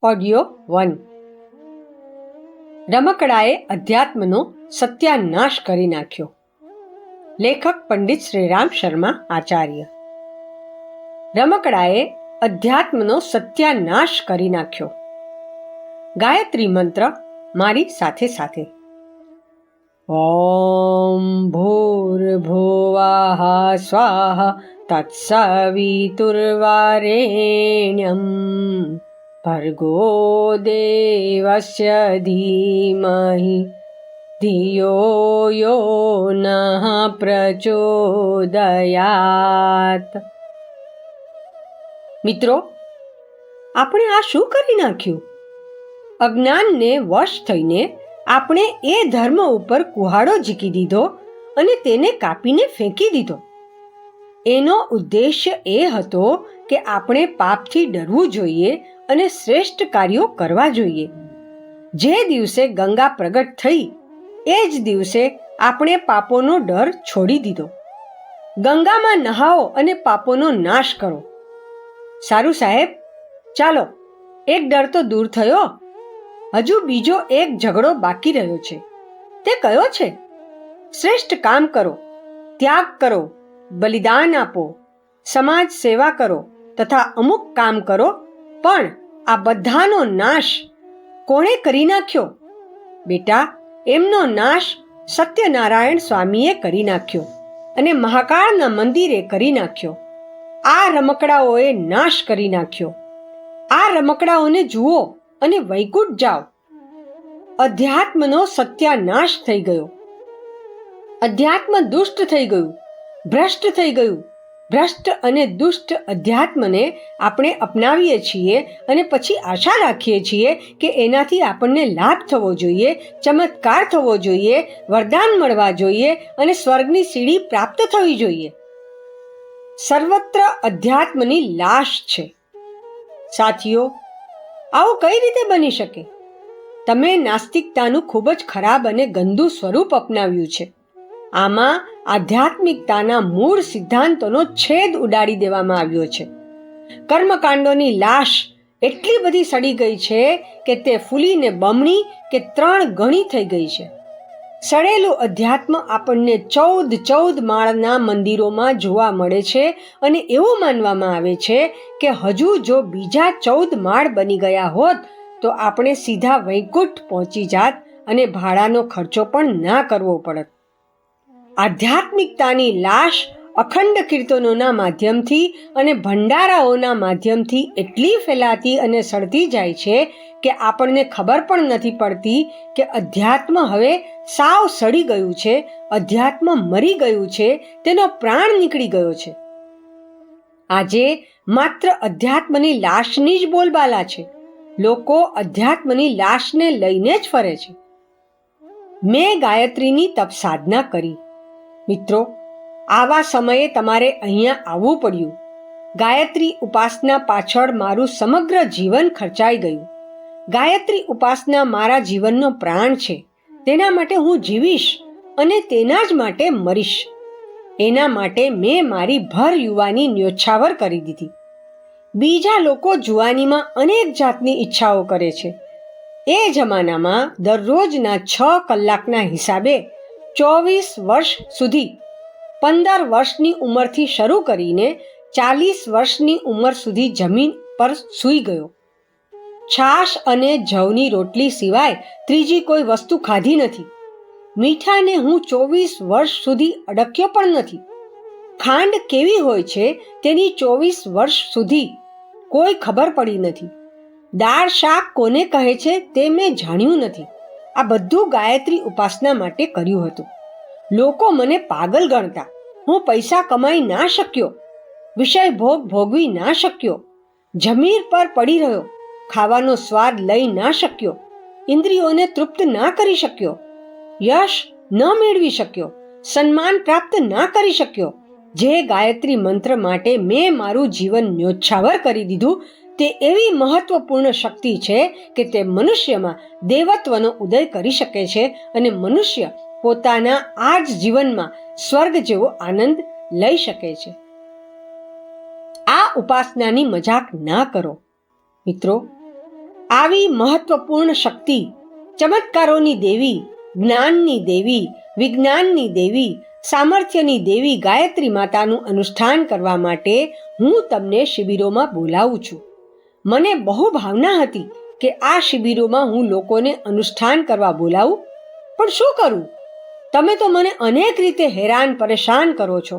Audio 1. રમકડાએ અધ્યાત્મનો સત્યાનાશ કરી નાખ્યો. લેખક પંડિત શ્રીરામ શર્મા આચાર્ય. રમકડાએ અધ્યાત્મનો સત્યાનાશ કરી નાખ્યો. ગાયત્રી મંત્ર મારી સાથે સાથે. ઓમ ભૂર્ભુવઃ સ્વાહા તત્સવિતુર્વરેણ્યં ભર્ગો દેવસ્ય ધીમહિ ધિયો યો નઃ પ્રચોદયાત. મિત્રો, આપણે આ શું કરી નાખ્યું? અજ્ઞાનને વશ થઈને આપણે એ ધર્મ ઉપર કુહાડો ઝીકી દીધો અને તેને કાપીને ફેંકી દીધો. એનો ઉદ્દેશ્ય એ હતો કે આપણે પાપથી ડરવું જોઈએ અને શ્રેષ્ઠ કાર્યો કરવા જોઈએ. જે દિવસે ગંગા પ્રગટ થઈ એ જ દિવસે આપણે પાપોનો ડર છોડી દીધો. ગંગામાં નહાઓ અને પાપોનો નાશ કરો. સારું સાહેબ, ચાલો, એક ડર તો દૂર થયો. હજુ બીજો એક ઝઘડો બાકી રહ્યો છે. તે કયો છે? શ્રેષ્ઠ કામ કરો, ત્યાગ કરો, બલિદાન આપો, સમાજ સેવા કરો તથા અમુક કામ કરો. પણ આ બધાનો નાશ કોણે કરી નાખ્યો? બેટા, એમનો નાશ સત્યનારાયણ સ્વામીએ કરી નાખ્યો અને મહાકાળના મંદિરે કરી નાખ્યો. આ રમકડાઓએ નાશ કરી નાખ્યો. આ રમકડાઓને જુઓ અને વૈકુંઠ જાઓ. અધ્યાત્મનો સત્યાનાશ થઈ ગયો. અધ્યાત્મ દુષ્ટ થઈ ગયું, ભ્રષ્ટ થઈ ગયું. ભ્રષ્ટ અને દુષ્ટ અધ્યાત્મને આપણે અપનાવીએ છીએ અને પછી આશા રાખીએ છીએ કે એનાથી આપણને લાભ થવો જોઈએ, ચમત્કાર થવો જોઈએ, વરદાન મળવા જોઈએ અને સ્વર્ગની સીડી પ્રાપ્ત થવી જોઈએ. સર્વત્ર અધ્યાત્મની લાશ છે. સાથીઓ, આવું કઈ રીતે બની શકે? તમે નાસ્તિકતાનું ખૂબ જ ખરાબ અને ગંદુ સ્વરૂપ અપનાવ્યું છે. આમાં આધ્યાત્મિકતાના મૂળ સિદ્ધાંતોનો છેદ ઉડાડી દેવામાં આવ્યો છે. કર્મકાંડોની લાશ એટલી બધી સડી ગઈ છે કે તે ફૂલીને બમણી કે 3 ગણી થઈ ગઈ છે. સડેલું અધ્યાત્મ આપણને 14 માળના મંદિરોમાં જોવા મળે છે અને એવું માનવામાં આવે છે કે હજુ જો બીજા 14 માળ બની ગયા હોત તો આપણે સીધા વૈકુંઠ પહોંચી જાત અને ભાડાનો ખર્ચો પણ ના કરવો પડત. આધ્યાત્મિકતાની લાશ અખંડ કીર્તનોના માધ્યમથી અને ભંડારાઓના માધ્યમથી એટલી ફેલાતી અને સડતી જાય છે કે આપણને ખબર પણ નથી પડતી કે અધ્યાત્મ હવે સાવ સડી ગયું છે, અધ્યાત્મ મરી ગયું છે, તેનો પ્રાણ નીકળી ગયો છે. આજે માત્ર અધ્યાત્મની લાશની જ બોલબાલા છે. લોકો અધ્યાત્મની લાશને લઈને જ ફરે છે. મેં ગાયત્રીની તપ સાધના કરી. મિત્રો, આવા સમયે તમારે અહીંયા આવવું પડ્યું. ગાયત્રી ઉપાસના પાછળ મારું સમગ્ર જીવન ખર્ચાઈ ગયું. ગાયત્રી ઉપાસના મારા જીવનનો પ્રાણ છે. તેના માટે હું જીવીશ અને તેના જ માટે મરીશ. એના માટે મેં મારી ભર યુવાની ન્યોછાવર કરી દીધી. બીજા લોકો જુવાનીમાં અનેક જાતની ઈચ્છાઓ કરે છે. એ જમાનામાં દરરોજના 6 કલાકના હિસાબે 24 વર્ષ સુધી 15 વર્ષની ઉંમરથી શરૂ કરીને 40 વર્ષની ઉંમર સુધી જમીન પર સૂઈ ગયો. છાશ અને જવની રોટલી સિવાય ત્રીજી કોઈ વસ્તુ ખાધી નથી. મીઠાને હું 24 વર્ષ સુધી અડક્યો પણ નથી. ખાંડ કેવી હોય છે તેની 24 વર્ષ સુધી કોઈ ખબર પડી નથી. દાળ શાક કોને કહે છે તે મેં જાણ્યું નથી. આ બધું ગાયત્રી ઉપાસના માટે કર્યું હતું. લોકો મને પાગલ ગણતા. હું પૈસા કમાઈ ના શક્યો, વિષય ભોગ ભોગવી ના શક્યો, જમીર પર પડી રહ્યો, ખાવાનો સ્વાદ લઈ ના શક્યો, ઇન્દ્રિયોને તૃપ્ત ના કરી શક્યો, યશ ન મેળવી શક્યો, સન્માન પ્રાપ્ત ના કરી શક્યો. જે ગાયત્રી મંત્ર માટે મેં મારું જીવન ન્યોછાવર કરી દીધું તે એવી મહત્વપૂર્ણ શક્તિ છે કે તે મનુષ્યમાં દેવત્વનો ઉદય કરી શકે છે અને મનુષ્ય પોતાના આ જ જીવનમાં સ્વર્ગ જેવો આનંદ લઈ શકે છે. આ ઉપાસનાની મજાક ના કરો. મિત્રો, આવી મહત્વપૂર્ણ શક્તિ, ચમત્કારોની દેવી, જ્ઞાનની દેવી, વિજ્ઞાનની દેવી, સામર્થ્યની દેવી ગાયત્રી માતાનું અનુષ્ઠાન કરવા માટે હું તમને શિબિરોમાં બોલાવું છું. મને બહુ ભાવના હતી કે આ શિબિરોમાં હું લોકોને અનુષ્ઠાન કરવા બોલાવું, પણ શું કરું? તમે તો મને અનેક રીતે હેરાન પરેશાન કરો છો.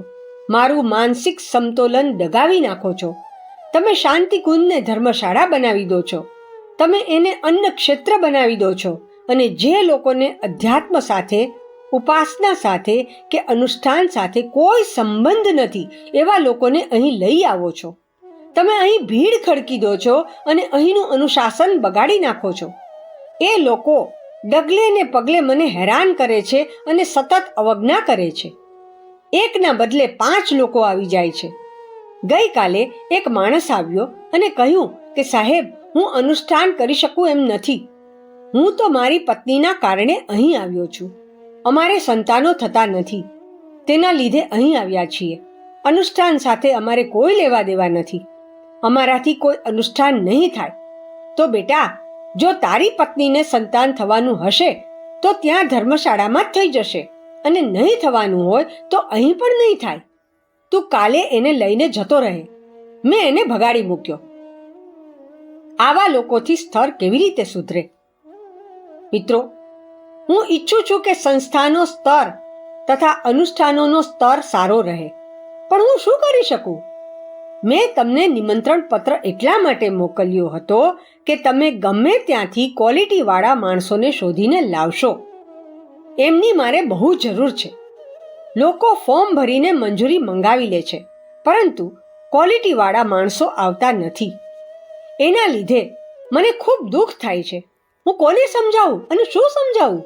મારું માનસિક સમતોલન દગાવી નાખો છો. તમે શાંતિકુંજને ધર્મશાળા બનાવી દો છો. તમે એને અન્ન ક્ષેત્ર બનાવી દો છો અને જે લોકોને અધ્યાત્મ સાથે, ઉપાસના સાથે કે અનુષ્ઠાન સાથે કોઈ સંબંધ નથી એવા લોકોને અહીં લઈ આવો છો. તમે અહીં ભીડ ખડકી દો છો અને અહીંનું અનુશાસન બગાડી નાખો છો. એ લોકો ડગલે ને પગલે મને હેરાન કરે છે અને સતત અવજ્ઞા કરે છે. એકના બદલે 5 લોકો આવી જાય છે. ગઈકાલે એક માણસ આવ્યો અને કહ્યું કે સાહેબ, હું અનુષ્ઠાન કરી શકું એમ નથી. હું તો મારી પત્નીના કારણે અહીં આવ્યો છું. અમારે સંતાનો થતા નથી, તેના લીધે અહીં આવ્યા છીએ. અનુષ્ઠાન સાથે અમારે કોઈ લેવા દેવા નથી. અમારાથી કોઈ અનુષ્ઠાન નહીં થાય. તો બેટા, જો તારી પત્નીને સંતાન થવાનું હશે તો ત્યાં ધર્મશાળામાં જ થઈ જશે, અને નહીં થવાનું હોય તો અહીં પણ નહીં થાય. તું કાલે એને લઈને જતો રહે. મેં એને ભગાડી મૂક્યો. આવા લોકોથી સ્તર કેવી રીતે સુધરે? મિત્રો, હું ઈચ્છું છું કે સંસ્થાનો સ્તર તથા અનુષ્ઠાનોનો સ્તર સારો રહે, પણ હું શું કરી શકું? મેં તમને નિમંત્રણ પત્ર એટલા માટે મોકલ્યો હતો કે તમે ગમે ત્યાંથી ક્વોલિટીવાળા માણસોને શોધીને લાવશો. એમની મારે બહુ જરૂર છે. લોકો ફોર્મ ભરીને મંજૂરી મંગાવી લે છે, પરંતુ ક્વોલિટીવાળા માણસો આવતા નથી. એના લીધે મને ખૂબ દુઃખ થાય છે. હું કોને સમજાવું અને શું સમજાવું?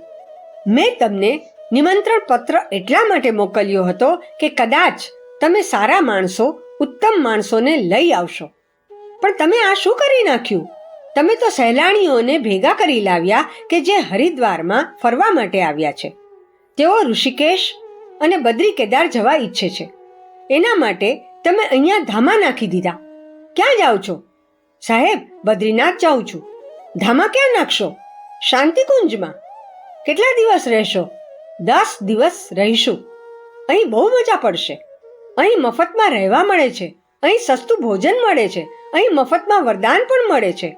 મેં તમને નિમંત્રણ પત્ર એટલા માટે મોકલ્યો હતો કે કદાચ તમે સારા માણસો, ઉત્તમ માણસોને લઈ આવશો. પણ તમે આ શું કરી નાખ્યું? તમે તો સહેલાણીઓને ભેગા કરી લાવ્યા કે જે હરિદ્વારમાં ફરવા માટે આવ્યા છે. તેઓ ઋષિકેશ અને બદ્રી કેદાર જવા ઈચ્છે છે. એના માટે તમે અહીંયા ધામા નાખી દીધા. ક્યાં જાઓ છો? સાહેબ, બદ્રીનાથ જાઉં છું. ધામા ક્યાં નાખશો? શાંતિકુંજમાં. કેટલા દિવસ રહેશો? 10 દિવસ રહીશું. અહીં બહુ મજા પડશે. અહીં મફતમાં રહેવા મળે છે, અહીં સસ્તું ભોજન મળે છે, અહીં મફતમાં વરદાન પણ મળે છે.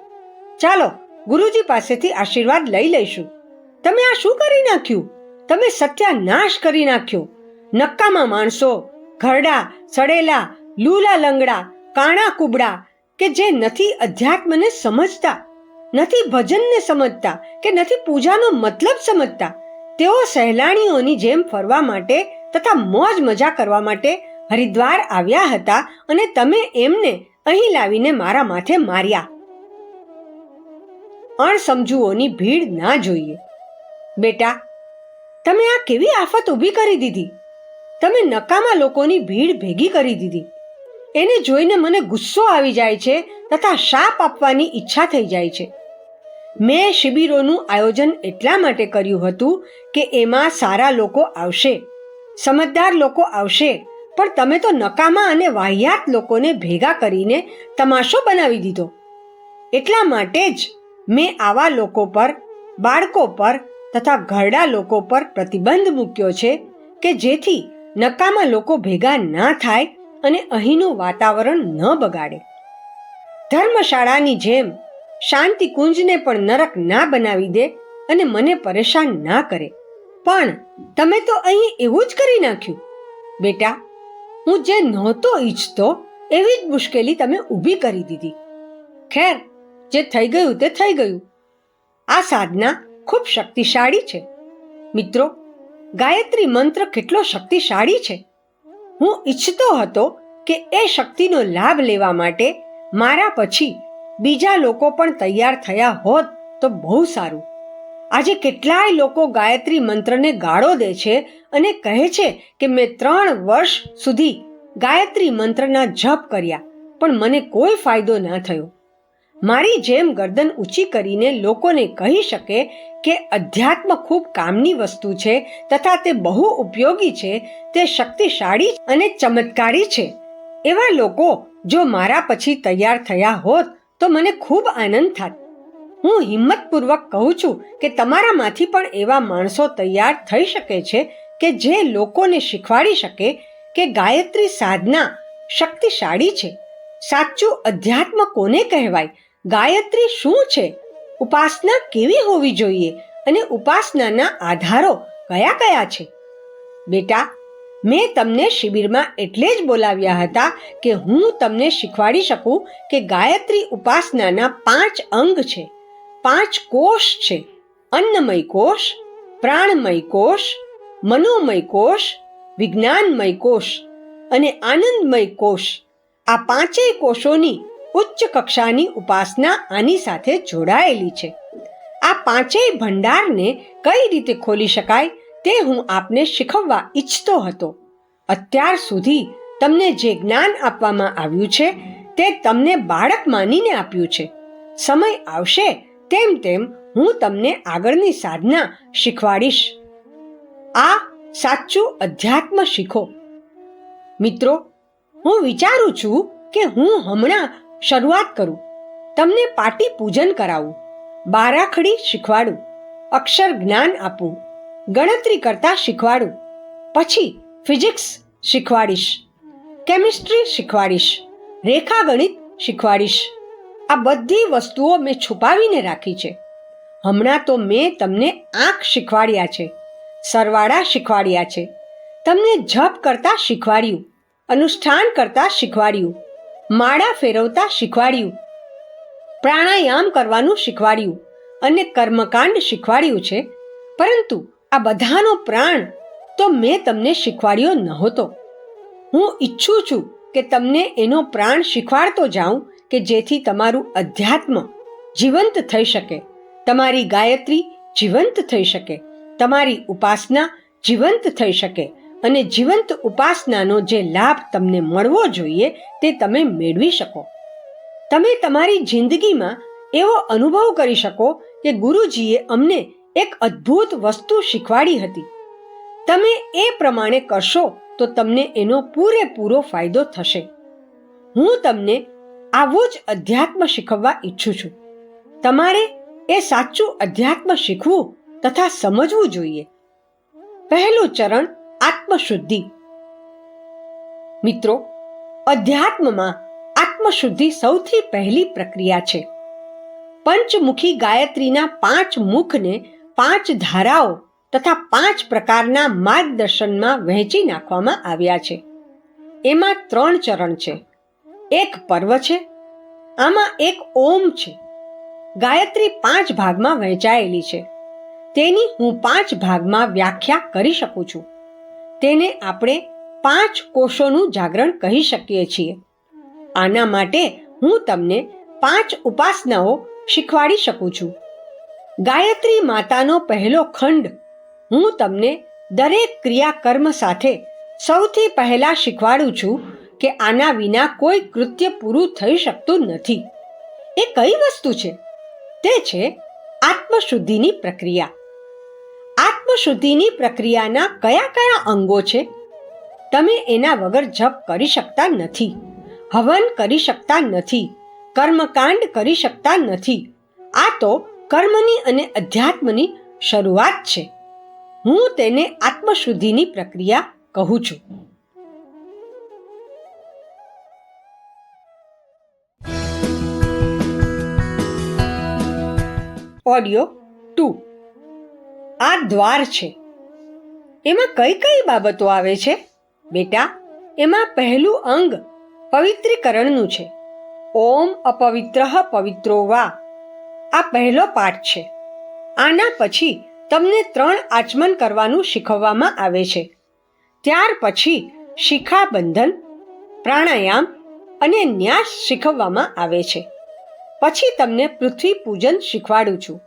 ચાલો, ગુરુજી પાસેથી આશીર્વાદ લઈ લઈશું. તમે આ શું કરી નાખ્યું? તમે સત્યાનાશ કરી નાખ્યો. નક્કામાં માણસો, ઘરડા, સડેલા, લૂલા લંગડા, કાણા કુબડા કે જે નથી અધ્યાત્મને સમજતા, નથી ભજનને સમજતા કે નથી પૂજાનો મતલબ સમજતા, તેઓ સહેલાણીઓની જેમ ફરવા માટે તથા મોજ મજા કરવા માટે હરિદ્વાર આવ્યા હતા અને તમે એમને અહીં લાવીને મારા માથે માર્યા. અણસમજુઓની ભીડ ના જોઈએ. બેટા, તમે આ કેવી આફત ઊભી કરી દીધી? તમે નકામા લોકોની ભીડ ભેગી કરી દીધી. એને જોઈને મને ગુસ્સો આવી જાય છે તથા શાપ આપવાની ઈચ્છા થઈ જાય છે. મેં શિબિરોનું આયોજન એટલા માટે કર્યું હતું કે એમાં સારા લોકો આવશે, સમજદાર લોકો આવશે, પણ તમે તો નકામા અને વાહિયાત લોકોને ભેગા કરીને તમાશો બનાવી દીધો. એટલા માટે જ મેં આવા લોકો પર, બાળકો પર તથા ઘરડા લોકો પર પ્રતિબંધ મૂક્યો છે કે જેથી નકામા લોકો ભેગા ના થાય અને અહીંનું વાતાવરણ ન બગાડે. ધર્મશાળાની જેમ શાંતિકુંજને પણ નરક ના બનાવી દે અને મને પરેશાન ના કરે. પણ તમે તો અહીં એવું જ કરી નાખ્યું. બેટા, હું જે નહોતો ઈચ્છતો એવી જ મુશ્કેલી તમે ઊભી કરી દીધી. ખેર, જે થઈ ગયું તે થઈ ગયું. આ સાધના ખૂબ શક્તિશાળી છે. મિત્રો, ગાયત્રી મંત્ર કેટલો શક્તિશાળી છે. હું ઈચ્છતો હતો કે એ શક્તિનો લાભ લેવા માટે મારા પછી બીજા લોકો પણ તૈયાર થયા હોત તો બહુ સારું. આજે કેટલાય લોકો ગાયત્રી મંત્રને ગાળો દે છે અને કહે છે કે મેં 3 વર્ષ સુધી ગાયત્રી મંત્રના જપ કર્યા પણ મને કોઈ ફાયદો ના થયો. મારી જેમ ગરદન ઊંચી કરીને લોકોને કહી શકે કે અધ્યાત્મ ખૂબ કામની વસ્તુ છે તથા તે બહુ ઉપયોગી છે, તે શક્તિશાળી અને ચમત્કારી છે, એવા લોકો જો મારા પછી તૈયાર થયા હોત તો મને ખૂબ આનંદ થાત. હું હિંમતપૂર્વક કહું છું કે તમારામાંથી પણ એવા માણસો તૈયાર થઈ શકે છે કે જે લોકોને શીખવાડી શકે કે ગાયત્રી સાધના શક્તિશાળી છે. સાચું અધ્યાત્મ કોને કહેવાય, ગાયત્રી શું છે, ઉપાસના કેવી હોવી જોઈએ અને ઉપાસનાના આધારો કયા કયા છે. બેટા, મેં તમને શિબિરમાં એટલે જ બોલાવ્યા હતા કે હું તમને શીખવાડી શકું કે ગાયત્રી ઉપાસનાના 5 અંગ છે, 5 કોષ છે: અન્નમય કોષ, પ્રાણમય કોષ, મનોમય કોષ, વિજ્ઞાનમય કોષ અને આનંદમય કોષ. આ 5 કોષોની ઉચ્ચ કક્ષાની ઉપાસના આની સાથે જોડાયેલી છે. આ 5 ભંડારને કઈ રીતે ખોલી શકાય તે હું આપને શીખવવા ઈચ્છતો હતો. અત્યાર સુધી તમને જે જ્ઞાન આપવામાં આવ્યું છે તે તમને બાળક માનીને આપ્યું છે. સમય આવશે તેમ તેમ હું તમને આગળની સાધના શીખવાડીશ. આ સાચું અધ્યાત્મ શીખો. મિત્રો, હું વિચારું છું કે હું હમણાં શરૂઆત કરું, તમને પાટી પૂજન કરાવું, બારાખડી શીખવાડું, અક્ષર જ્ઞાન આપું, ગણતરી કરતા શીખવાડું, પછી ફિઝિક્સ શીખવાડીશ, કેમિસ્ટ્રી શીખવાડીશ, રેખાગણિત શીખવાડીશ. આ બધી વસ્તુઓ મેં છુપાવીને રાખી છે. હમણાં તો મેં તમને આંખ શીખવાડ્યા છે, સરવાળા શીખવાડ્યા છે, તમને જપ કરતા શીખવાડ્યું, અનુષ્ઠાન કરતા શીખવાડ્યું, માળા ફેરવતા શીખવાડ્યું, પ્રાણાયામ કરવાનું શીખવાડ્યું અને કર્મકાંડ શીખવાડ્યું છે. પરંતુ આ બધાનો પ્રાણ તો મેં તમને શીખવાડ્યો નહોતો. હું ઈચ્છું છું કે તમને એનો પ્રાણ શીખવાડતો જાઉં કે જેથી તમારું અધ્યાત્મ જીવંત થઈ શકે, તમારી ગાયત્રી જીવંત થઈ શકે, તમારી ઉપાસના જીવંત થઈ શકે અને જીવંત ઉપાસનાનો જે લાભ તમને મળવો જોઈએ તે તમે મેળવી શકો. તમે તમારી જિંદગીમાં એવો અનુભવ કરી શકો કે ગુરુજીએ અમને એક અદ્ભુત વસ્તુ શીખવાડી હતી. તમે એ પ્રમાણે કરશો તો તમને એનો પૂરેપૂરો ફાયદો થશે. હું તમને આવું જ અધ્યાત્મ શીખવવા ઈચ્છું છું. તમારે એ સાચું અધ્યાત્મ શીખવું તથા સમજવું જોઈએ. પહેલું ચરણ આત્મશુદ્ધિ. મિત્રો, અધ્યાત્મમાં આત્મશુદ્ધિ સૌથી પહેલી પ્રક્રિયા છે. પંચમુખી ગાયત્રીના 5 મુખને 5 ધારાઓ તથા 5 પ્રકારના માર્ગદર્શનમાં વહેંચી નાખવામાં આવ્યા છે. એમાં 3 ચરણ છે. એક પર્વ છે, આમાં એક ઓમ છે. ગાયત્રી 5 ભાગમાં વહેંચાયેલી છે. તેની હું 5 ભાગમાં વ્યાખ્યા કરી શકું છું. તેને આપણે 5 કોષોનું જાગરણ કહી શકીએ છીએ. આના માટે હું તમને 5 ઉપાસનાઓ શીખવાડી શકું છું. ગાયત્રી માતાનો પહેલો ખંડ હું તમને દરેક ક્રિયાકર્મ સાથે સૌથી પહેલા શીખવાડું છું કે આના વિના કોઈ કૃત્ય પૂરું થઈ શકતું નથી. એ કઈ વસ્તુ છે? તે છે આત્મશુદ્ધિની પ્રક્રિયા. આત્મશુદ્ધિની પ્રક્રિયાના કયા કયા અંગો છે? તમે એના વગર જપ કરી શકતા નથી, હવન કરી શકતા નથી, કર્મકાંડ કરી શકતા નથી. આ તો કર્મની અને અધ્યાત્મની શરૂઆત છે. હું તેને આત્મશુદ્ધિની પ્રક્રિયા કહું છું. ઓડિયો 2. આ દ્વાર છે. એમાં કઈ કઈ બાબતો આવે છે? બેટા, એમાં પહેલું અંગ પવિત્રીકરણનું છે. ઓમ અપવિત્રઃ પવિત્રો વા, આ પહેલો પાઠ છે. આના પછી તમને 3 આચમન કરવાનું શીખવવામાં આવે છે. ત્યાર પછી શિખાબંધન, પ્રાણાયામ અને ન્યાસ શીખવવામાં આવે છે. પછી તમને પૃથ્વી પૂજન શીખવાડું છું.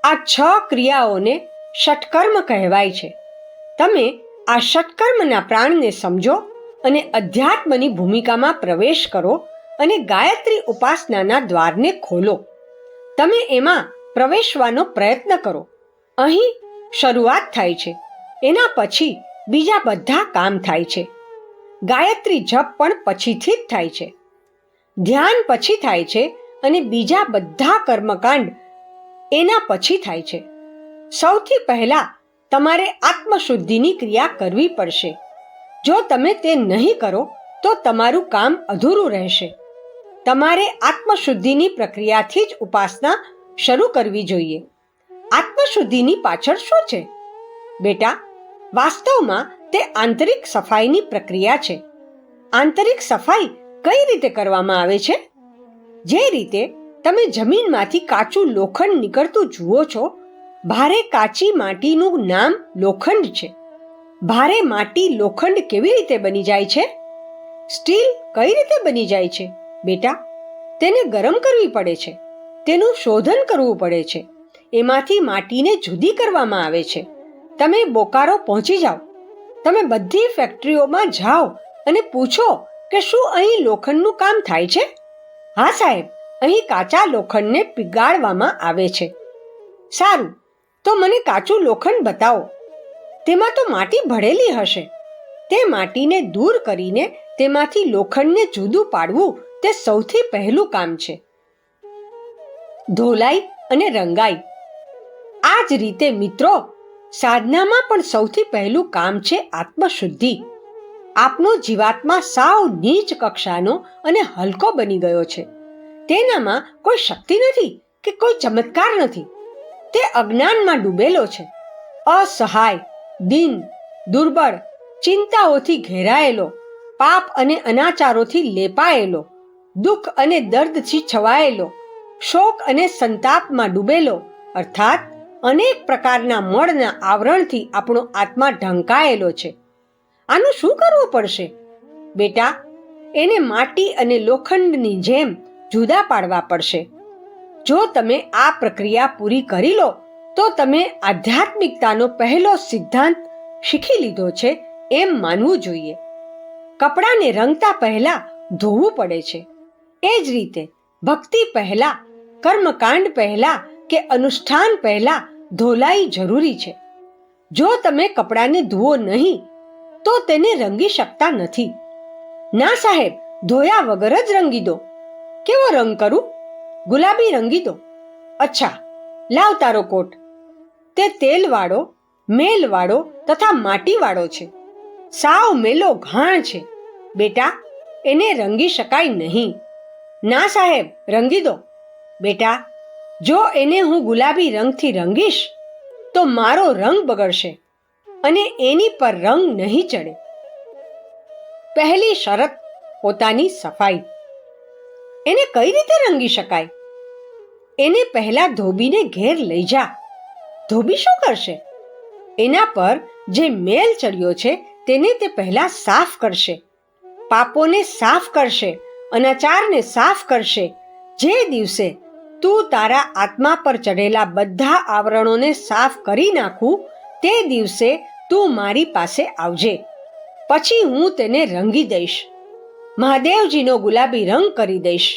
આ 6 ક્રિયાઓને ષટકર્મ કહેવાય છે. તમે આ ષટકર્મના પ્રાણને સમજો અને અધ્યાત્મની ભૂમિકામાં પ્રવેશ કરો અને ગાયત્રી ઉપાસનાના દ્વારને ખોલો. તમે એમાં પ્રવેશવાનો પ્રયત્ન કરો. અહીં શરૂઆત થાય છે. એના પછી બીજા બધા કામ થાય છે. ગાયત્રી જપ પણ પછીથી જ થાય છે. ધ્યાન પછી થાય છે અને બીજા બધા કર્મકાંડ એના પછી થાય છે. સૌથી પહેલા તમારે આત્મશુદ્ધિની ક્રિયા કરવી પડશે. જો તમે તે નહીં કરો તો તમારું કામ અધૂરું રહેશે. તમારે આત્મશુદ્ધિની પ્રક્રિયાથી જ ઉપાસના શરૂ કરવી જોઈએ. આત્મશુદ્ધિની પાછળ શું છે? બેટા, વાસ્તવમાં તે આંતરિક સફાઈની પ્રક્રિયા છે. આંતરિક સફાઈ કઈ રીતે કરવામાં આવે છે? જે રીતે તમે જમીનમાંથી કાચું લોખંડ નીકળતું જુઓ છો, ભારે કાચી માટીનું નામ લોખંડ છે. ભારે માટી લોખંડ કેવી રીતે બની જાય છે? સ્ટીલ કઈ રીતે બની જાય છે? બેટા, તેને ગરમ કરવી પડે છે, તેનું શોધન કરવું પડે છે, એમાંથી માટીને જુદી કરવામાં આવે છે. તમે બોકારો પહોંચી જાઓ, તમે બધી ફેક્ટરીઓમાં જાઓ અને પૂછો કે શું અહીં લોખંડનું કામ થાય છે? હા સાહેબ, અહીં કાચા લોખંડને પીગાળવામાં આવે છે. સારું, તો મને કાચું લોખંડ બતાવો. તેમાં તો માટી ભળેલી હશે. તે માટીને દૂર કરીને તેમાંથી લોખંડને જુદું પાડવું તે સૌથી પહેલું કામ છે. ધોલાઈ અને રંગાઈ. આ જ રીતે મિત્રો, સાધનામાં પણ સૌથી પહેલું કામ છે આત્મશુદ્ધિ. આપનો જીવાત્મા સાવ નીચ કક્ષાનો અને હલકો બની ગયો છે. તેનામાં કોઈ શક્તિ નથી કે કોઈ ચમત્કાર નથી. તે અજ્ઞાનમાં ડૂબેલો છે. અસહાય, દીન, દુર્બળ, ચિંતાઓથી ઘેરાયેલો, પાપ અને અનાચારોથી લેપાયેલો, દુઃખ અને દર્દથી છવાયેલો, શોક અને સંતાપમાં ડૂબેલો, અર્થાત અનેક પ્રકારના મળના આવરણથી આપણો આત્મા ઢંકાયેલો છે. આનું શું કરવું પડશે? બેટા, એને માટી અને લોખંડની જેમ જુદા પાડવા પડશે. જો તમે આ પ્રક્રિયા પૂરી કરી લો તો તમે આધ્યાત્મિકતાનો પહેલો સિદ્ધાંત શીખી લીધો છે એમ માનવું જોઈએ. કપડાને રંગતા પહેલા ધોવું પડે છે. એ જ રીતે ભક્તિ પહેલા, કર્મકાંડ પહેલા કે અનુષ્ઠાન પહેલા ધોલાઈ જરૂરી છે. જો તમે કપડાને ધુઓ નહીં તો તેને રંગી શકતા નથી. ના સાહેબ, ધોયા વગર જ રંગી દો. કેવો રંગ કરું? ગુલાબી રંગી દો. અચ્છા, લાવ તારો કોટ. તે તેલવાળો, મેલવાળો તથા માટીવાળો છે. સાવ મેલો ઘાણ છે. બેટા, એને રંગી શકાય નહીં. ના સાહેબ, રંગી દો. બેટા, જો એને હું ગુલાબી રંગથી રંગીશ તો મારો રંગ બગડશે અને એની પર રંગ નહીં ચડે. પહેલી શરત પોતાની સફાઈ. એને કઈ રીતે રંગી શકાય? એને પહેલા ધોબીને ઘેર લઈ જા. ધોબી શું કરશે? એના પર જે મેલ ચડ્યો છે તેને તે પહેલા સાફ કરશે. પાપોને સાફ કરશે, અનાચારને સાફ કરશે. જે દિવસે તું તારા આત્મા પર ચડેલા બધા આવરણોને સાફ કરી નાખું તે દિવસે તું મારી પાસે આવજે. પછી હું તેને રંગી દઈશ. મહાદેવજીનો ગુલાબી રંગ કરી દઈશ,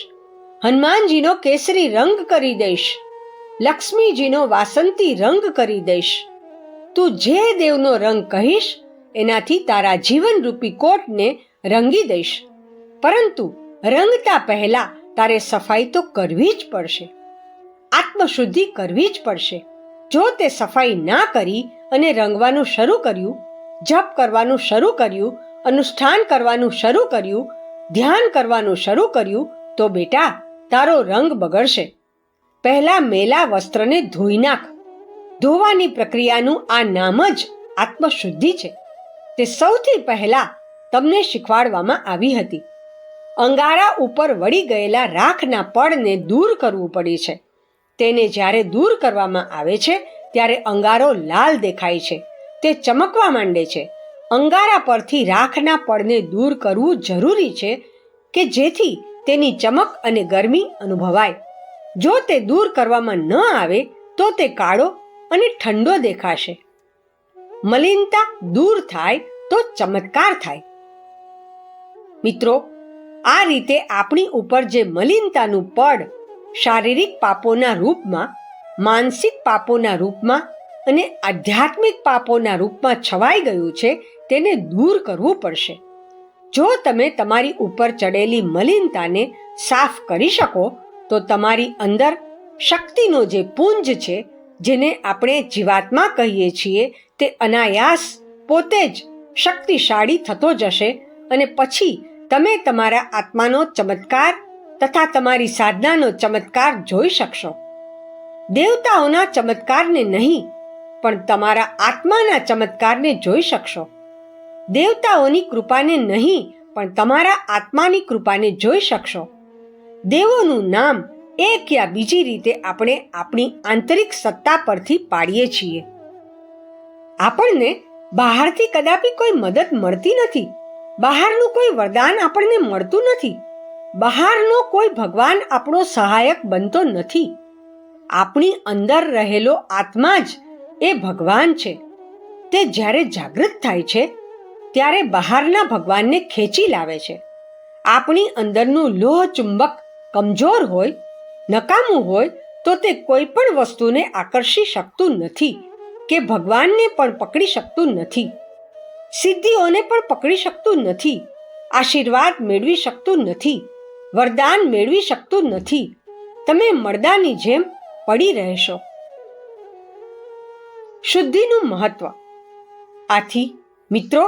હનુમાનજીનો કેસરી રંગ કરી દઈશ, લક્ષ્મીજીનો વાસંતી રંગ કરી દઈશ. તું જે દેવનો રંગ કહીશ એનાથી તારા જીવનરૂપી કોટને રંગી દઈશ. પરંતુ રંગતા પહેલા તારે સફાઈ તો કરવી જ પડશે. આત્મશુદ્ધિ કરવી જ પડશે. જો તે સફાઈ ના કરી અને રંગવાનું શરૂ કર્યું, જપ કરવાનું શરૂ કર્યું, અનુષ્ઠાન કરવાનું શરૂ કર્યું, ધ્યાન કરવાનું શરૂ કર્યું તો બેટા, તારો રંગ બગડશે. પહેલા મેલા વસ્ત્રને ધોઈ નાખ. ધોવાની પ્રક્રિયાનું આ નામ જ આત્મશુદ્ધિ છે. તે સૌથી પહેલા તમને શીખવાડવામાં આવી હતી. અંગારા ઉપર વળી ગયેલા રાખના પડને દૂર કરવું પડે છે. તેને જ્યારે દૂર કરવામાં આવે છે ત્યારે અંગારો લાલ દેખાય છે, તે ચમકવા માંડે છે. અંગારા પરથી રાખના પડને દૂર કરવું જરૂરી છે કે જેથી તેની ચમક અને ગરમી અનુભવાય. જો તે દૂર કરવામાં ન આવે તો તે કાળો અને ઠંડો દેખાશે. મલિનતા દૂર થાય તો ચમત્કાર થાય. મિત્રો, આ રીતે આપણી ઉપર જે મલિનતાનું પડ શારીરિક પાપોના રૂપમાં, માનસિક પાપોના રૂપમાં અને આધ્યાત્મિક પાપોના રૂપમાં છવાઈ ગયું છે તેને દૂર કરવું પડશે. જો તમે તમારી ઉપર ચડેલી મલિનતાને સાફ કરી શકો તો તમારી અંદર શક્તિનો જે પુંજ છે, જેને આપણે જીવાત્મા કહીએ છીએ, તે અનાયાસ પોતે જ શક્તિશાળી થતો જશે અને પછી તમે તમારા આત્માનો ચમત્કાર તથા તમારી સાધનાનો ચમત્કાર જોઈ શકશો. દેવતાઓના ચમત્કારને નહીં, પણ તમારા આત્માના ચમત્કારને જોઈ શકશો. દેવતાઓની કૃપાને નહીં, પણ તમારા આત્માની કૃપાને જોઈ શકશો. દેવોનું નામ એક યા બીજી રીતે આપણે આપણી આંતરિક સત્તા પરથી પાડીએ છીએ. આપણને બહારથી કદાપી કોઈ મદદ મળતી નથી. બહારનું કોઈ વરદાન આપણને મળતું નથી. બહારનો કોઈ ભગવાન આપણો સહાયક બનતો નથી. આપણી અંદર રહેલો આત્મા જ એ ભગવાન છે. તે જ્યારે જાગૃત થાય છે ત્યારે બહારના ભગવાનને ખેંચી લાવે છે. આપણી અંદરનું લોહ ચુંબક કમજોર હોય, નકામું હોય તો તે કોઈ પણ વસ્તુને આકર્ષી શકતું નથી કે ભગવાનને પણ પકડી શકતું નથી. સિદ્ધિઓને પણ પકડી શકતું નથી. આશીર્વાદ મેળવી શકતું નથી. વરદાન મેળવી શકતું નથી. તમે મરદાની જેમ પડી રહેશો. શુદ્ધિનું મહત્વ. આથી મિત્રો,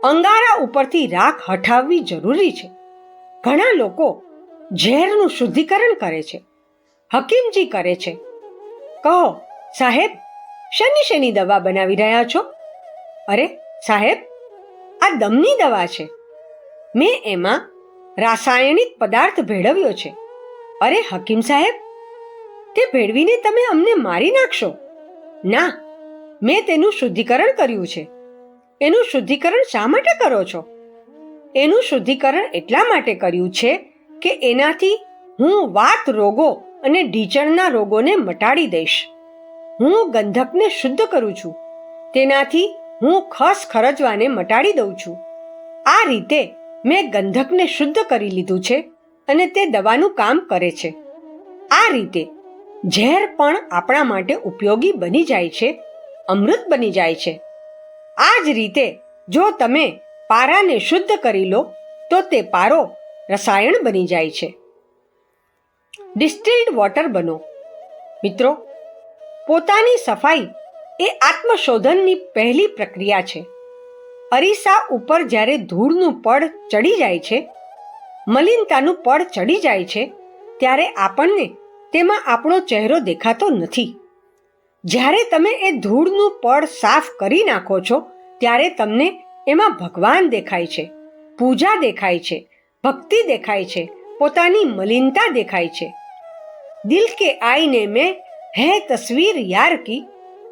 અંગારા ઉપરથી રાખ હટાવવી જરૂરી છે. ઘણા લોકો ઝેરનું શુદ્ધિકરણ કરે છે. હકીમજી કરે છે. કહો, સાહેબ, શેની દવા બનાવી રહ્યા છો? અરે સાહેબ, આ દમની દવા છે. મેં એમાં રાસાયણિક પદાર્થ ભેળવ્યો છે. અરે હકીમ સાહેબ, તે ભેળવીને તમે અમને મારી નાખશો. ના, મેં તેનું શુદ્ધિકરણ કર્યું છે. એનું શુદ્ધિકરણ શા માટે કરો છો? એનું શુદ્ધિકરણ એટલા માટે કર્યું છે કે એનાથી હું વાત રોગો અને ઢીચણના રોગોને મટાડી દઈશ. હું ગંધકને શુદ્ધ કરું છું. તેનાથી હું ખસ ખરજવાને મટાડી દઉં છું. આ રીતે મેં ગંધકને શુદ્ધ કરી લીધું છે અને તે દવાનું કામ કરે છે. આ રીતે ઝેર પણ આપણા માટે ઉપયોગી બની જાય છે, અમૃત બની જાય છે. આ જ રીતે જો તમે પારાને શુદ્ધ કરી લો તો તે પારો રસાયણ બની જાય છે. ડિસ્ટિલ્ડ વોટર બનો. મિત્રો, પોતાની સફાઈ એ આત્મશોધનની પહેલી પ્રક્રિયા છે. અરીસા ઉપર જ્યારે ધૂળનું પડ ચડી જાય છે, મલિનતાનું પડ ચડી જાય છે, ત્યારે આપણને તેમાં આપણો ચહેરો દેખાતો નથી. જ્યારે તમે એ ધૂળનું પડ સાફ કરી નાખો છો ત્યારે તમને એમાં ભગવાન દેખાય છે, પૂજા દેખાય છે, ભક્તિ દેખાય છે, પોતાની મલિનતા દેખાય છે. દિલ કે આईने में है तस्वीर यार की,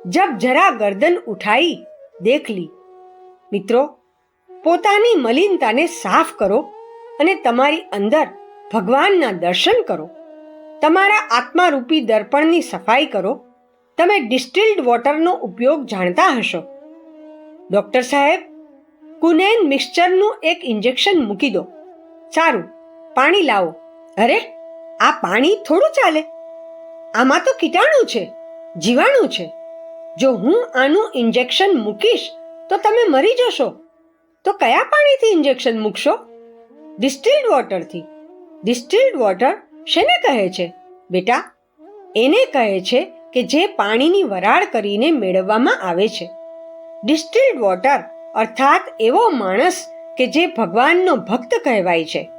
जब जरा गर्दन उठाई देख ली. મિત્રો, પોતાની મલિનતાને સાફ કરો અને તમારી અંદર ભગવાનના દર્શન કરો. તમારા આત્મારૂપી દર્પણની સફાઈ કરો. તમે ડિસ્ટિલ્ડ વોટરનો ઉપયોગ જાણતા હશો. ડૉક્ટર સાહેબ, કુનેન મિક્સચરનું એક ઇન્જેક્શન મૂકી દો. સારું, પાણી લાવો. અરે, આ પાણી થોડું ચાલે. આમાં તો કીટાણુ છે, જીવાણુ છે. જો હું આનું ઇન્જેક્શન મૂકીશ તો તમે મરી જશો. તો કયા પાણીથી ઇન્જેક્શન મૂકશો? ડિસ્ટિલ્ડ વોટરથી. ડિસ્ટિલ્ડ વોટર શેને કહે છે બેટા? એને કહે છે કે જે પાણીની વરાળ કરીને મેળવવામાં આવે છે. ડિસ્ટિલ્ડ વોટર અર્થાત એવો માણસ કે જે ભગવાનનો ભક્ત કહેવાય છે.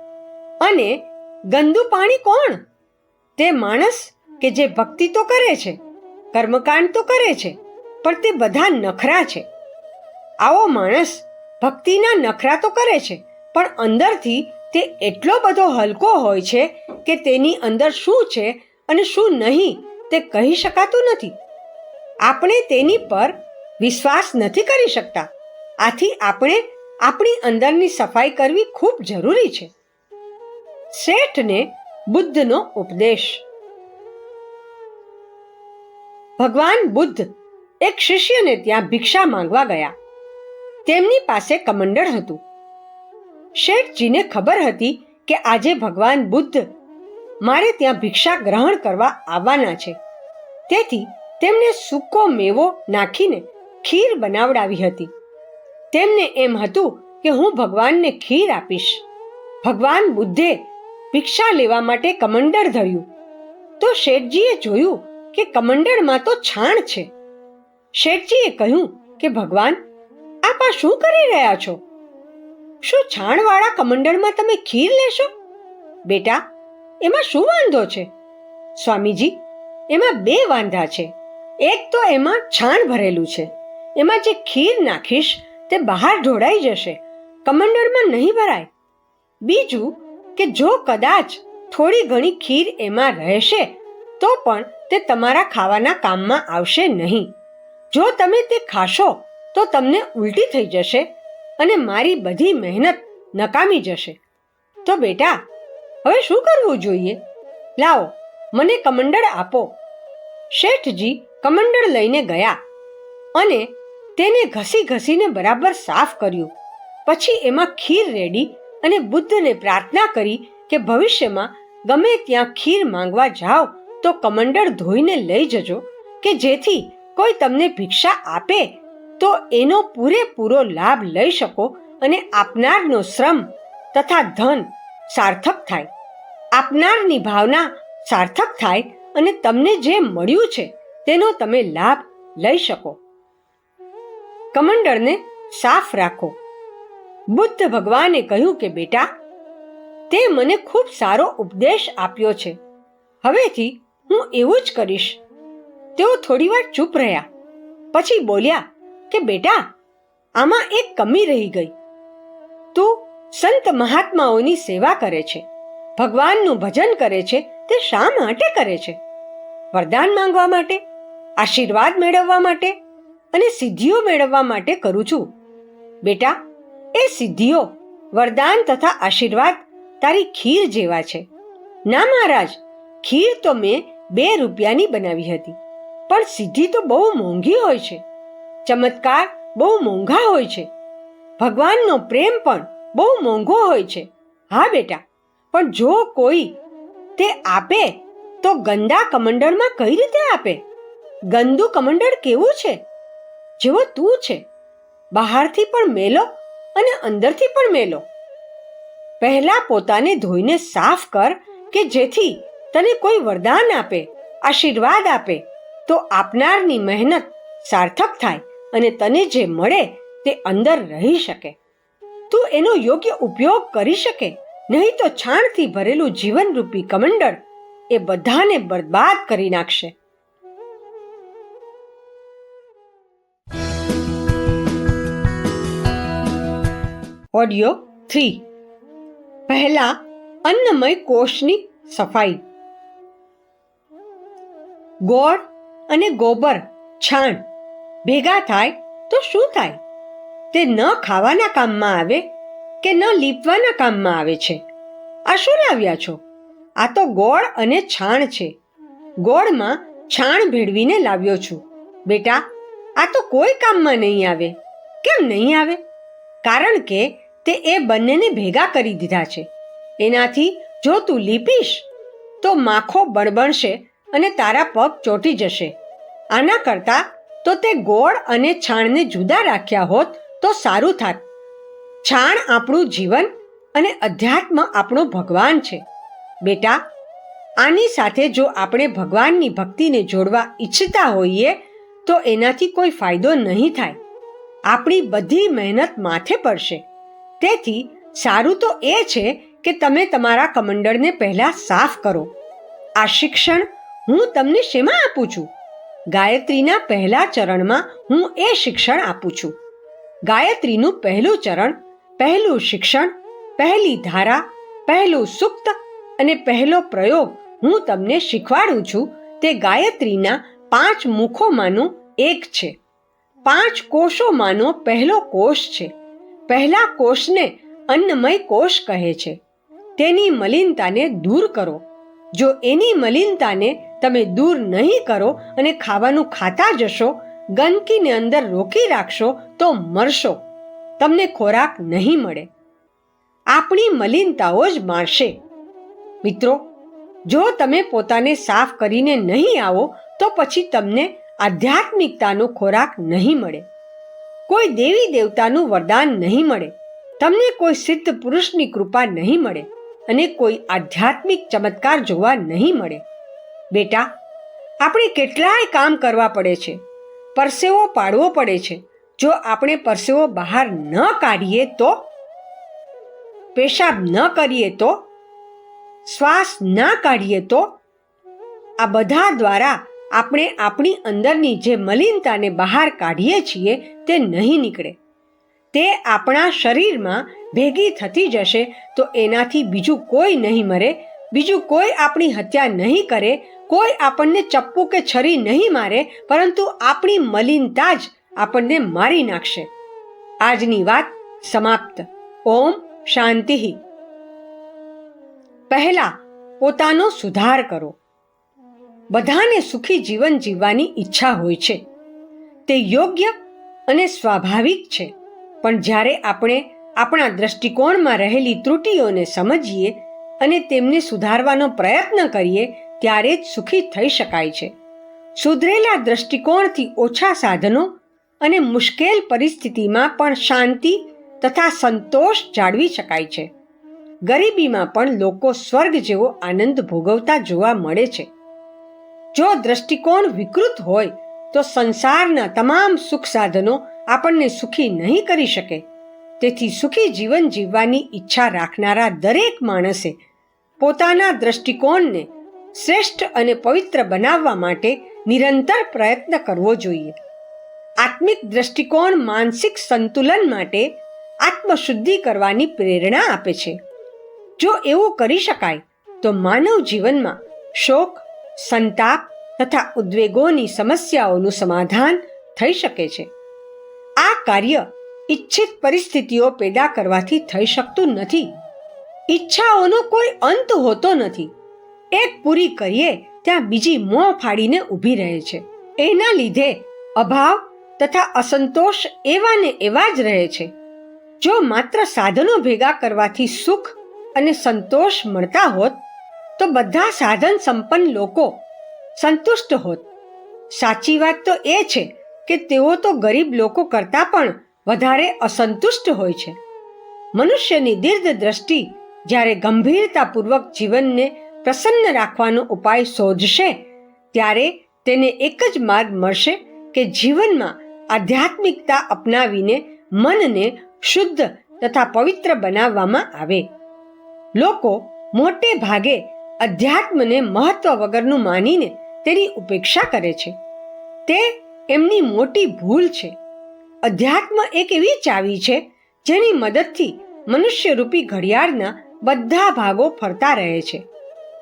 અને ગંદુ પાણી કોણ? તે માણસ કે જે ભક્તિ તો કરે છે, કર્મકાંડ તો કરે છે, પણ તે બધા નખરા છે. આવો માણસ ભક્તિના નખરા તો કરે છે, પણ અંદરથી તે એટલો બધો હલકો હોય છે કે તેની અંદર શું છે અને શું નહીં તે કહી શકાતું નથી. આપણે તેની પર વિશ્વાસ નથી કરી શકતા. આથી આપણે આપણી અંદરની સફાઈ કરવી ખૂબ જરૂરી છે. શેઠને બુદ્ધનો ઉપદેશ. ભગવાન બુદ્ધ એક શિષ્યને ત્યાં ભિક્ષા માંગવા ગયા. તેમની પાસે કમંડળ હતું. શેઠજીને ખબર હતી કે આજે ભગવાન બુદ્ધ મારે ત્યાં ભિક્ષા ગ્રહણ કરવા આવવાના છે. તેથી તેમને સૂકો મેવો નાખીને ખીર બનાવડાવી હતી. તેમને એમ હતું કે હું ભગવાનને ખીર આપીશ. ભગવાન બુદ્ધે ભિક્ષા લેવા માટે કમંડળ ધર્યું તો શેઠજીએ જોયું કે કમંડળમાં તો છાણ છે. શેઠજીએ કહ્યું કે ભગવાન, આપ આ શું કરી રહ્યા છો? શું છાણવાળા કમંડળમાં તમે ખીર લેશો? બેટા, એમાં શું વાંધો છે? સ્વામીજી, એમાં બે વાંધા છે. એક તો એમાં છાણ ભરેલું છે, એમાં જે ખીર નાખીશ તે બહાર ઢોળાઈ જશે, કમંડળમાં નહીં ભરાય. બીજું કે જો કદાચ થોડી ઘણી ખીર એમાં રહેશે તો પણ તે તમારા ખાવાના કામમાં આવશે નહીં. જો તમે તે ખાશો તો તમને ઉલટી થઈ જશે અને મારી બધી મહેનત નકામી જશે. તો બેટા, હવે શું કરવું જોઈએ? લાવો, મને કમંડળ આપો. શેઠજી કમંડળ લઈને ગયા અને તેને ઘસી ઘસીને બરાબર સાફ કર્યું. પછી એમાં ખીર રેડી અને બુદ્ધને પ્રાર્થના કરી કે ભવિષ્યમાં ગમે ત્યાં ખીર માંગવા જાઓ તો કમંડળ ધોઈને લઈ જજો, કે જેથી કોઈ તમને ભિક્ષા આપે તો એનો પૂરેપૂરો લાભ લઈ શકો અને આપનારનો શ્રમ તથા ધન સાર્થક થાય, આપનારની ભાવના સાર્થક થાય અને તમને જે મળ્યું છે તેનો તમે લાભ લઈ શકો. કમંડળને સાફ રાખો. બુદ્ધ ભગવાને કહ્યું કે બેટા, તે મને ખૂબ સારો ઉપદેશ આપ્યો છે. હવેથી હું એવું જ કરીશ. તેઓ થોડીવાર ચૂપ રહ્યા. પછી બોલ્યા કે બેટા, આમાં એક કમી રહી ગઈ. તું સંત મહાત્માઓની સેવા કરે છે, ભગવાનનું ભજન કરે છે, તે શા માટે કરે છે? વરદાન માંગવા માટે, આશીર્વાદ મેળવવા માટે અને સિદ્ધિઓ મેળવવા માટે કરું છું. બેટા, એ સિદ્ધિઓ, વરદાન તથા આશીર્વાદ તારી ખીર જેવા છે. ના મહારાજ, ખીર તો મેં 2 રૂપિયાની બનાવી હતી, પણ સિદ્ધિ તો બહુ મોંઘી હોય છે, ચમત્કાર બહુ મોંઘા હોય છે, ભગવાનનો પ્રેમ પણ બહુ મોંઘો હોય છે. હા બેટા, પણ જો કોઈ તે આપે તો ગંદા કમંડળમાં કઈ રીતે આપે? ગંદુ કમંડળ કેવું છે? જેવો તું છે, બહારથી પણ મેલો અને અંદરથી પણ મેલો. પહેલા પોતાને ધોઈને સાફ કર, કે જેથી તને કોઈ વરદાન આપે, આશીર્વાદ આપે તો આપનારની મહેનત સાર્થક થાય અને તને જે મળે તે અંદર રહી શકે, તું એનો યોગ્ય ઉપયોગ કરી શકે. નહીં તો છાણથી ભરેલું જીવનરૂપી કમંડળ એ બધાને બરબાદ કરી નાખશે. ઓડિયો 3. પહેલા અન્નમય કોષની સફાઈ. ગોળ અને ગોબર, છાણ ભેગા થાય તો શું થાય? તે ન ખાવાના કામમાં આવે કે ન લીપવાના કામમાં આવે છે. આ શું લાવ્યા છો? આ તો ગોળ અને છાણ છે. ગોળમાં છાણ ભેળવીને લાવ્યો છું. બેટા, આ તો કોઈ કામમાં નહીં આવે. કેમ નહીં આવે? કારણ કે તે એ બંનેને ભેગા કરી દીધા છે. એનાથી જો તું લીપીશ તો માખો બળબણશે અને તારા પગ ચોંટી જશે. આના કરતાં તો તે ગોળ અને છાણને જુદા રાખ્યા હોત તો સારું થાત. છાણ આપણું જીવન અને અધ્યાત્મ આપણો ભગવાન છે. બેટા, આની સાથે જો આપણે ભગવાનની ભક્તિને જોડવા ઈચ્છતા હોઈએ તો એનાથી કોઈ ફાયદો નહીં થાય. આપણી બધી મહેનત માથે પડશે. તેથી સારું તો એ છે કે તમે તમારા કમંડળને પહેલા સાફ કરો. આ શિક્ષણ હું તમને શેમાં આપું છું? ગાયત્રીના પહેલા ચરણમાં હું એ શિક્ષણ આપું છું. ગાયત્રીનું પહેલું ચરણ, પહેલું શિક્ષણ, પહેલી ધારા, પહેલું સૂક્ત અને પહેલો પ્રયોગ હું તમને શીખવાડું છું. તે ગાયત્રીના 5 મુખોમાંનો એક છે. 5 કોષોમાંનો પહેલો કોષ છે. પહેલા કોષને અન્નમય કોષ કહે છે. તેની મલિનતાને દૂર કરો. જો એની મલિનતાને તમે દૂર નહીં કરો અને ખાવાનું ખાતા જશો, ગંદકીને અંદર રોકી રાખશો તો મરશો. તમને ખોરાક નહીં મળે. આપણી મલિનતાઓ જ મારશે. મિત્રો, જો તમે પોતાને સાફ કરીને નહીં આવો તો પછી તમને આધ્યાત્મિકતાનો ખોરાક નહીં મળે. કોઈ દેવી દેવતાનું વરદાન નહીં મળે. તમને કોઈ સિદ્ધ પુરુષની કૃપા નહીં મળે અને કોઈ આધ્યાત્મિક ચમત્કાર જોવા નહીં મળે. બેટા, આપણે કેટલાય કામ કરવા પડે છે, પરસેવો પાડવો પડે છે. જો આપણે પરસેવો બહાર ન કાઢીએ તો, પેશાબ ન કરીએ તો, શ્વાસ ના કાઢીએ તો, આ બધા દ્વારા આપણે આપણી અંદરની જે મલિનતાને બહાર કાઢીએ છીએ તે નહીં નીકળે. તે આપણા શરીરમાં ભેગી થતી જશે તો એનાથી બીજું કોઈ નહીં મરે, બીજું કોઈ આપણી હત્યા નહીં કરે, કોઈ આપણને ચપ્પુ કે છરી નહીં મારે, પરંતુ આપણી મલિનતા જ આપણને મારી નાખશે. આજની વાત સમાપ્ત. ઓમ શાંતિ. પહેલા પોતાનો સુધાર કરો. બધાને સુખી જીવન જીવવાની ઈચ્છા હોય છે, તે યોગ્ય અને સ્વાભાવિક છે. પણ જ્યારે આપણે આપણા દ્રષ્ટિકોણમાં રહેલી ત્રુટિઓને સમજીએ અને તેમને સુધારવાનો પ્રયત્ન કરીએ ત્યારે જ સુખી થઈ શકાય છે. સુધરેલા દ્રષ્ટિકોણથી ઓછા સાધનો અને મુશ્કેલ પરિસ્થિતિમાં પણ શાંતિ તથા સંતોષ જાળવી શકાય છે. ગરીબીમાં પણ લોકો સ્વર્ગ જેવો આનંદ ભોગવતા જોવા મળે છે. જો દ્રષ્ટિકોણ વિકૃત હોય તો સંસારના તમામ સુખ સાધનો આપણને સુખી નહીં કરી શકે. તેથી સુખી જીવન જીવવાની ઈચ્છા રાખનારા દરેક માણસે પોતાના દ્રષ્ટિકોણને શ્રેષ્ઠ અને પવિત્ર બનાવવા માટે નિરંતર પ્રયત્ન કરવો જોઈએ. આત્મિક દ્રષ્ટિકોણ માનસિક સંતુલન માટે આત્મશુદ્ધિ કરવાની પ્રેરણા આપે છે. જો એવું કરી શકાય તો માનવ જીવનમાં શોક, સંતાપ તથા ઉદ્વેગોની સમસ્યાઓનું સમાધાન થઈ શકે છે. આ કાર્ય ઈચ્છિત પરિસ્થિતિઓ પેદા કરવાથી થઈ શકતું નથી. ઈચ્છાઓનો કોઈ અંત હોતો નથી. એક પૂરી કરીએ ત્યાં બીજી મોં ફાડીને ઊભી રહે છે. એના લીધે અભાવ તથા અસંતોષ એવા ને એવા જ રહે છે. જો માત્ર સાધનો ભેગા કરવાથી સુખ અને સંતોષ મળતા હોત તો બધા સાધન સંપન્ન લોકો સંતુષ્ટ હોત. સાચી વાત તો એ છે કે તેઓ તો ગરીબ લોકો કરતાં પણ વધારે અસંતુષ્ટ હોય છે. મનુષ્યની દીર્ઘ દ્રષ્ટિ જ્યારે ગંભીરતાપૂર્વક જીવનને પ્રસન્ન રાખવાનો ઉપાય શોધશે ત્યારે તેને એક જ માર્ગ મળશે કે જીવનમાં આધ્યાત્મિકતા અપનાવીને મનને શુદ્ધ તથા પવિત્ર બનાવવામાં આવે. લોકો મોટે ભાગે અધ્યાત્મને મહત્વ વગરનું માનીને તેની ઉપેક્ષા કરે છે. તે એમની મોટી ભૂલ છે. અધ્યાત્મ એક એવી ચાવી છે જેની મદદથી મનુષ્યરૂપી ઘડિયાળના બધા ભાગો ફરતા રહે છે.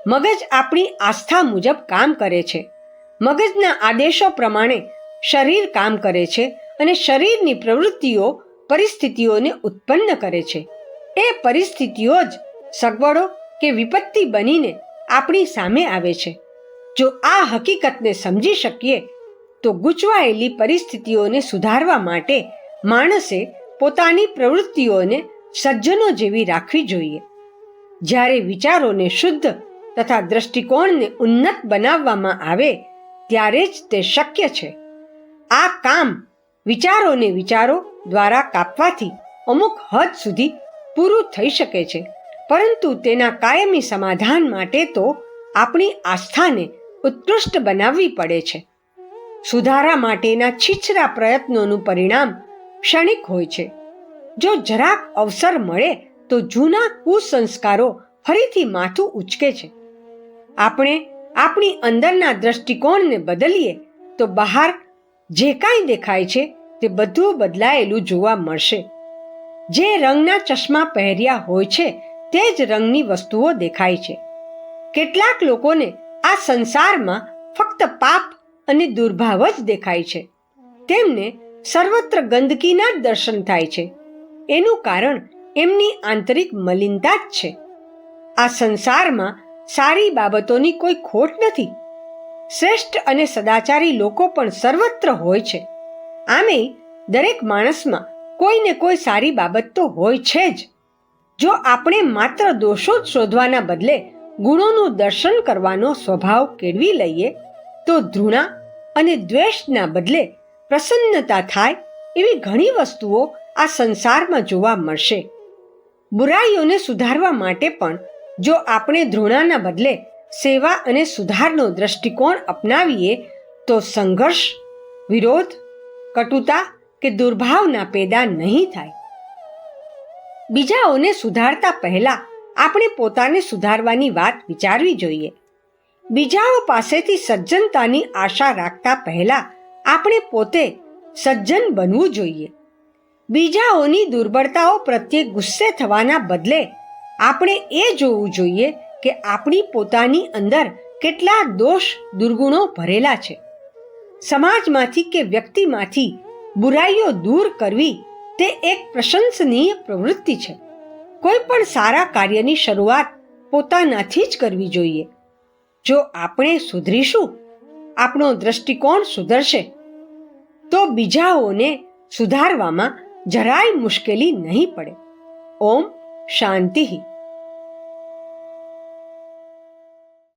મગજ આપણી આસ્થા મુજબ કામ કરે છે. મગજના આદેશો પ્રમાણે શરીર કામ કરે છે અને શરીરની પ્રવૃત્તિઓ પરિસ્થિતિઓને ઉત્પન્ન કરે છે. એ પરિસ્થિતિઓ જ સગવડો કે વિપત્તિ બનીને આપણી સામે આવે છે. જો આ હકીકતને સમજી શકીએ તો ગૂંચવાયેલી પરિસ્થિતિઓને સુધારવા માટે માણસે પોતાની પ્રવૃત્તિઓને સજ્જનો જેવી રાખવી જોઈએ. જ્યારે વિચારોને શુદ્ધ તથા દ્રષ્ટિકોણને ઉન્નત બનાવવામાં આવે ત્યારે જ તે શક્ય છે. આ કામ વિચારોને વિચારો દ્વારા કાપવાથી અમુક હદ સુધી પૂરું થઈ શકે છે, પરંતુ તેના કાયમી સમાધાન માટે તો આપણી આસ્થાને ઉત્કૃષ્ટ બનાવવી પડે છે. સુધારા માટેના છીછરા પ્રયત્નોનું પરિણામ ક્ષણિક હોય છે. જો જરાક અવસર મળે તો જૂના કુસંસ્કારો ફરીથી માથું ઉંચકે છે. આપણે આપણી અંદરના દ્રષ્ટિકોણને બદલીએ તો બહાર જે કાંઈ દેખાય છે તે બધું બદલાયેલું જોવા મળશે. જે રંગના ચશ્મા પહેર્યા હોય છે તે જ રંગની વસ્તુઓ દેખાય છે. કેટલાક લોકોને આ સંસારમાં ફક્ત પાપ અને દુર્ભાવ જ દેખાય છે. તેમને સર્વત્ર ગંદકીના જ દર્શન થાય છે. એનું કારણ એમની આંતરિક મલિનતા જ છે. આ સંસારમાં સારી બાબતોની કોઈ ખોટ નથી. શ્રેષ્ઠ અને સદાચારી લોકો પણ સર્વત્ર હોય છે. આમેય દરેક માણસમાં કોઈ ને કોઈ સારી બાબત તો હોય છે જ. જો આપણે માત્ર દોષો જ શોધવાના બદલે ગુણોનું દર્શન કરવાનો સ્વભાવ કેળવી લઈએ તો ધૃણા અને દ્વેષના બદલે પ્રસન્નતા થાય એવી ઘણી વસ્તુઓ આ સંસારમાં જોવા મળશે. બુરાઈઓને સુધારવા માટે પણ જો આપણે ધૃણાના બદલે સેવા અને સુધારનો દ્રષ્ટિકોણ અપનાવીએ તો સંઘર્ષ, વિરોધ, કટુતા કે દુર્ભાવના પેદા નહીં થાય. બીજાઓને સુધારતા પહેલા આપણે પોતાને સુધારવાની વાત વિચારવી જોઈએ. બીજાઓ પાસેથી સજ્જનતાની આશા રાખતા પહેલા આપણે પોતે સજ્જન બનવું જોઈએ. બીજાઓની દુર્બળતાઓ પ્રત્યે ગુસ્સે થવાના બદલે આપણે એ જોવું જોઈએ કે આપણી પોતાની અંદર કેટલા દોષ દુર્ગુણો ભરેલા છે. સમાજમાંથી કે વ્યક્તિમાંથી બુરાઈઓ દૂર કરવી તે એક પ્રશંસનીય પ્રવૃત્તિ છે. કોઈ પણ સારા કાર્યની શરૂઆત પોતાનાથી જ કરવી જોઈએ. જો આપણે સુધરીશું, આપણો દ્રષ્ટિકોણ સુધરશે, તો બીજાઓને સુધારવામાં જરાય મુશ્કેલી નહીં પડે. ઓમ શાંતિ.